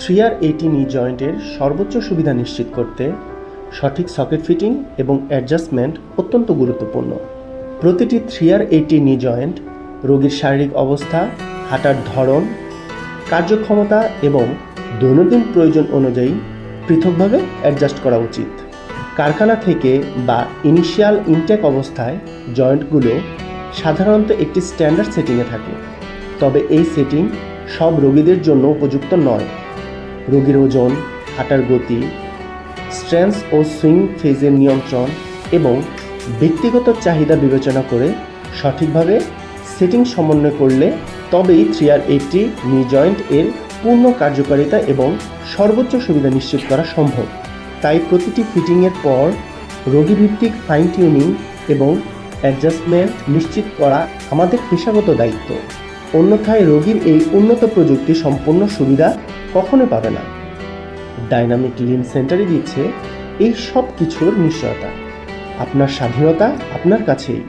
3R80 নি জয়েন্টের সর্বোচ্চ সুবিধা নিশ্চিত করতে সঠিক সকেট ফিটিং এবং অ্যাডজাস্টমেন্ট অত্যন্ত গুরুত্বপূর্ণ। প্রতিটি 3R80 নি জয়েন্ট রোগীর শারীরিক অবস্থা, হাঁটার ধরন, কার্যক্ষমতা এবং দৈনন্দিন প্রয়োজন অনুযায়ী পৃথকভাবে অ্যাডজাস্ট করা উচিত। কারখানা থেকে বা ইনিশিয়াল ইনটেক অবস্থায় জয়েন্টগুলো সাধারণত একটি স্ট্যান্ডার্ড সেটিংয়ে থাকে, তবে এই সেটিং সব রোগীদের জন্য উপযুক্ত নয়। রোগীর ওজন, হাঁটার গতি, স্ট্রেন্থ ও সুইং ফেজের নিয়ন্ত্রণ এবং ব্যক্তিগত চাহিদা বিবেচনা করে সঠিকভাবে সেটিং সমন্বয় করলে তবেই 3R80 নি জয়েন্ট এর পূর্ণ কার্যকারিতা এবং সর্বোচ্চ সুবিধা নিশ্চিত করা সম্ভব। তাই প্রতিটি ফিটিংয়ের পর রোগীভিত্তিক ফাইন টিউনিং এবং অ্যাডজাস্টমেন্ট নিশ্চিত করা আমাদের পেশাগত দায়িত্ব। অন্যথায় রোগীর এই উন্নত প্রযুক্তি সম্পূর্ণ সুবিধা কখনো পাবে না। ডাইনামিক লিম্ব সেন্টারই দিচ্ছে এই সব কিছুর নিশ্চয়তা। আপনার স্বাধীনতা আপনার কাছেই।